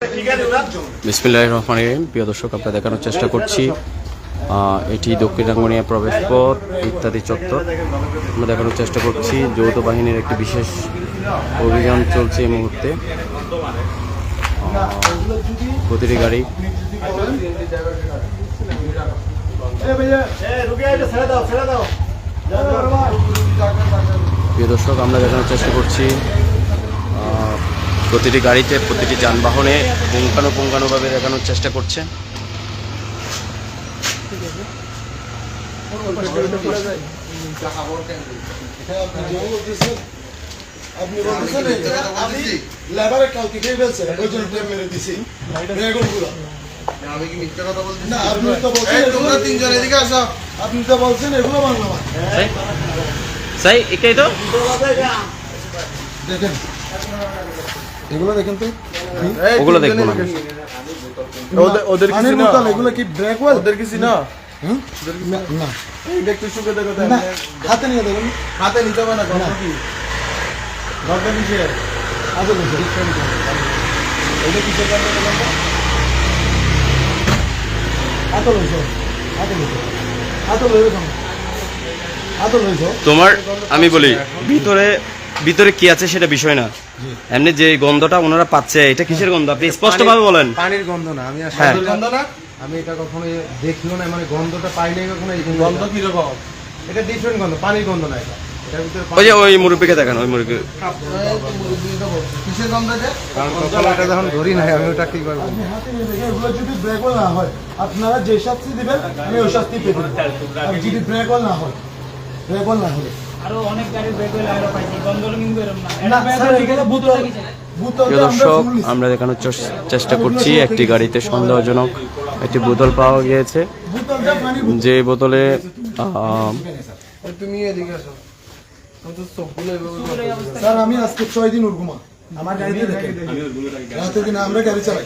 বিসমিল্লাহির রহমানির রহিম। প্রিয় দর্শক, আমরা দেখানোর চেষ্টা করছি এটি দক্ষিণ রাঙ্গুনিয়া প্রবেশপথ ইত্যাদি চত্বর। আমরা দেখানোর চেষ্টা করছি যৌথ বাহিনীর একটি বিশেষ অভিযান চলছে এই মুহূর্তে। প্রতিটি গাড়ি প্রিয় দর্শক, আমরা দেখানোর চেষ্টা করছি প্রতিটি গাড়িতে প্রতিটি যানবাহনে পুঙ্খানুপুঙ্খানুভাবে দেখানোর চেষ্টা করছে। আপনি তো বলছেন এগুলো বাংলা সাই এটাই তো দেখেন, এগুলো দেখেন তো, ওগুলো দেখবো না। ওদের কিছু না, এগুলো কি ব্রেক ওয়েল ওদের কিছু না। না দেখতে শুকে দেখো, হাতে নিয়ে দেখুন, হাতে নিতে হবে না। কি ঘরটা নিচে আদৌ নিচে এটা কিসের কারণে দেখুন, হাতে লইছো, হাতে লইছো, হাতে লইছো, হাতে লইছো। তোমার আমি বলি ভিতরে ভিতরে কি আছে সেটা বিষয় না, এমনি যে গন্ধটা ওনারা পাচ্ছে এটা কিসের গন্ধ আপনি স্পষ্ট ভাবে বলেন। পানির গন্ধ না, আমি গন্ধ না, আমি এটা কখনো দেখিও না, মানে গন্ধটা পাই নাই কখনো। এই গন্ধ কি রকম? এটা ডিফারেন্ট গন্ধ, পানির গন্ধ না এটা। এটার ভিতরে ওই যে ওই মুরব্বিকে দেখান, ওই মুরব্বি কিসের গন্ধ এটা? কারণ কখনো এটা যখন ধরি নাই আমি ওটা কি করব। আপনি হাতে নিয়ে দেখেন, এগুলো যদি ব্রেক ওয়েল না হয় আপনারা যে শাস্তি দিবেন আমি ওই শাস্তি পেতে দেব। আর যদি ব্রেক ওয়েল না হয়, ব্রেক ওয়েল না হলে আরো অনেক গাড়ি ব্রেক ওয়েল আরো পাইছি, গন্ধগুলো কিন্তু এরকম না। না স্যার, এগুলো বোতল প্রিয় দর্শক, আমরা দেখানোর চেষ্টা করছি একটি গাড়িতে সন্দেহজনক একটি বোতল পাওয়া গিয়েছে, বোতলটা পানি যে বোতলে তুমি এদিকে আসো। স্যার আমি আজকে 6 দিন উর্গুমা আমার গাড়িতে দেখেন, রাতে দিন আমরা গাড়ি চালাই।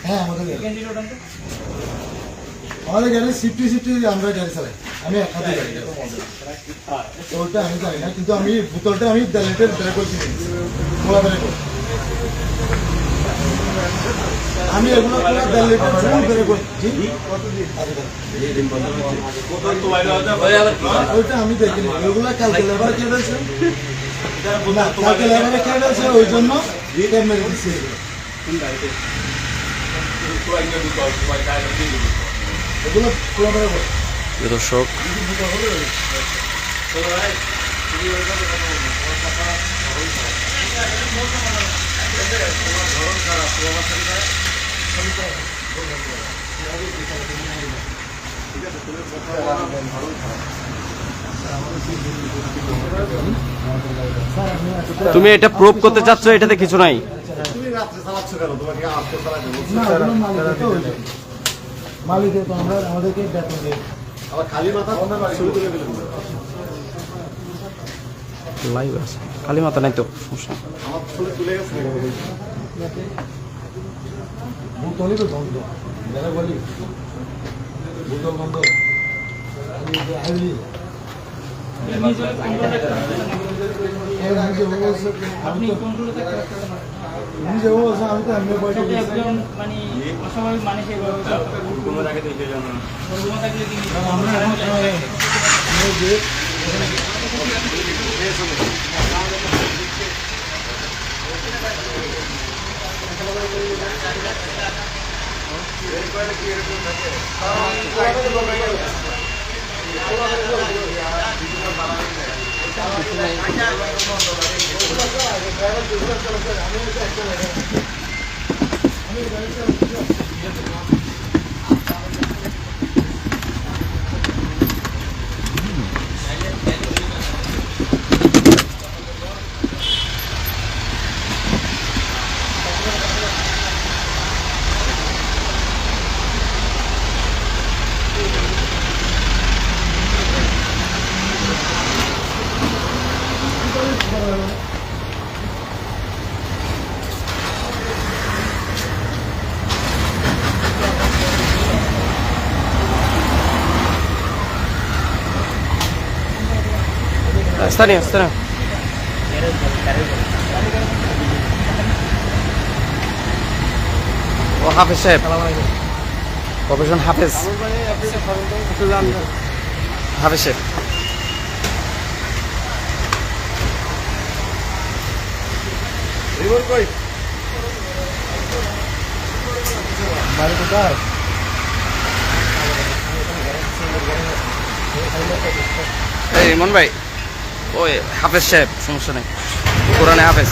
হ্যাঁ আমাদের গাড়ি, আমাদের গাড়ি সিফটি সিফটি আমরা গাড়ি চালাই। আমি এক হাতে গাড়ি, ওটা আমি জানি না, কিন্তু আমি বোতলটা আমি ডালেটের ব্রেক করছি, খোলা ব্রেক করছি আমি, এগুলো খোলা ডালেটের ফুল ব্রেক করছি। ওইটা আমি দেখিনি, ওইগুলো কালকে লেবার খেয়ে দিয়েছে, কালকে লেবারে খেয়ে দিয়েছে, ওই জন্য মেরে দিচ্ছে। এগুলো খোলা ব্রেক করছি। দর্শক, তুমি এটা প্রুভ করতে চাচ্ছ এটাতে কিছু নাই? মালিকের তো আমরা আমাদেরকে বেতন দিই, খালি মাথা লাইভ আছে, খালি মাথা নাই তো সমস্যা। বোতলই তো বন্ধ, বলি বোতল বন্ধ। আপনি কন্ট্রোলে থাকতে পারতেছেন না। আমি যাবো, আমি তো এমনি বয়স সাথে একজন মানে অস্বাভাবিক মানুষ এইভাবে ঘুমো থাকে তো এই জন্য ঘুমো থাকলে কি আমরা স্থানীয় স্থানীয় ও হাফেজ সাহেব, প্রফেশন হাফেজ, হাফেজ সাহেব। রিমন কই? বাড়ি কোথায়? এই রিমন ভাই, ওই হাফেজ সাহেব, সমস্যা নেই, কোরআনে হাফেজ।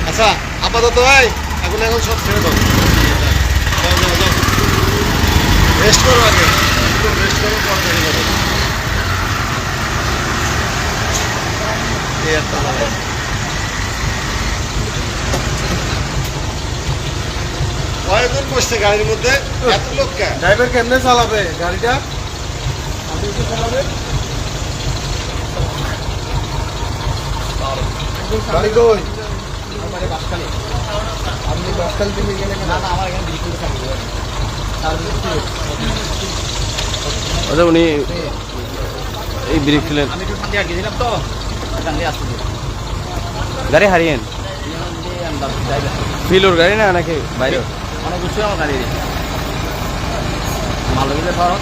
আচ্ছা আপাতত ভাই এখন এখন সব ছেড়ে দাও, রেস্ট করো আগে, রেস্ট করো পর থেকে যাবে। এই একটা ভালো। কয়জন বসছে গাড়ির মধ্যে? এত লোক কে? ড্রাইভার কেমনে চালাবে গাড়িটা? আপনি কি চালাবেন? গাড়ি কই? আমারে বাসখালী। আপনি বাসখালী থেকে গেলে না না, আমার এখানে বিক্রি থাকি। আচ্ছা, উনি এই ব্রেক ফেলেন, আমি একটু শান্তি গেছিলাম তো, শান্তি আসতে গাড়ি হারিয়েন। ফিলোর গাড়ি না নাকি বাইরে? অনেক কিছু আমার গাড়ি ভালো গেলে ধরো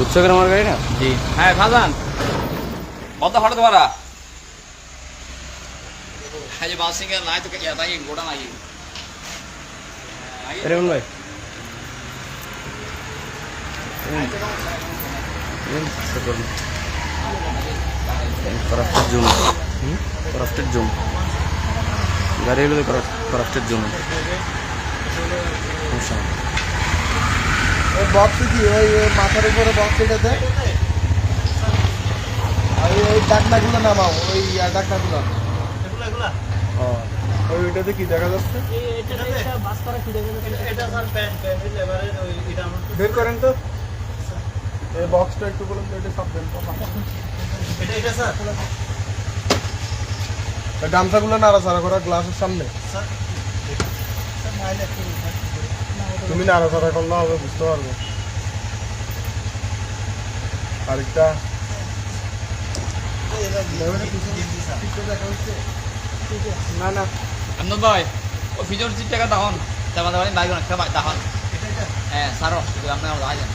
উচ্চগ্রাম আমার গাড়ি না? জি। হ্যাঁ খাজান, কত হঠাৎ তোমারা হ্যাঁ যে বাস সিঙ্গে নাই তো তাই গোটা নাই। রিমন ভাই, ক্রাফটের জুম, ক্রাফটের জুম গাড়ি হলো ক্রাফটের জুম। সমস্যা নেই। ওই বক্স কি ওই ওই মাথার উপরে বক্স এটাতে আর ওই ডাকনাগুলো নামাও, ওই ডাকনাগুলো ওইটাতে কি দেখা যাচ্ছে? বের করেন তো এই বক্সটা একটু বলুন তো, এটা সব দেন তো। এটা স্যার গামছাগুলো নাড়াচাড়া করা গ্লাসের সামনে, তুমি নাড়াচাড়া করলে হবে, বুঝতে পারবো। আরেকটা না না আমনুল ভাই, ও ফিজোর টাকা তখন তেমন তেমন বাইক একটা বাইক তখন হ্যাঁ সারো আপনার আমার যান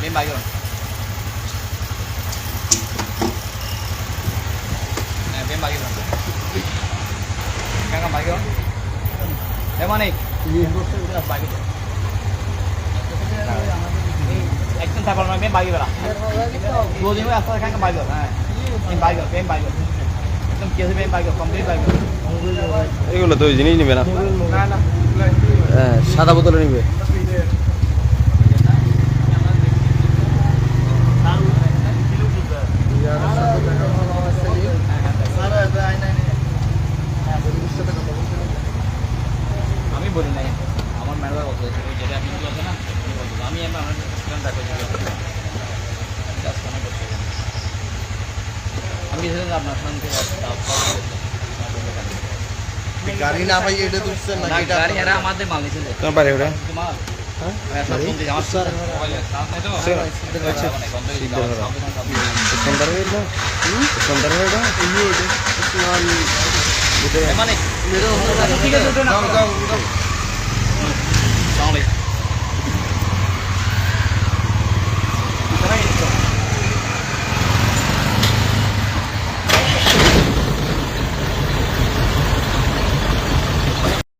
মেন বাইক হ্যাঁ মেন বাইক কাকা বাইক মানে বাইক একদম থাকল না মেন বাইক বেলা দুদিন আসতে কাকা বাইক হ্যাঁ মেন বাইক একদম কেসে মেন বাইক কমপ্লিট বাইক। এগুলো তো ওই জিনিস নিবে না, হ্যাঁ সাদা বোতলে নিবে। আমি বলি নাই আমার ম্যানেজার কত যেটা আপনি আছে না আমি আমার স্টুডেন্ট রাখবো আমি গেছিলাম আপনার সামনে গাড়ি না ভাই, এটা তুলছেন না এটা গাড়ি এরা আমাদের মাল নিয়েছিল তোমার বাড়ি ওটা? মাল হ্যাঁ আমার স্যার সুন্দর হয়ে না, সুন্দর হয়ে না, মানে ঠিক আছে যাও যাও যাও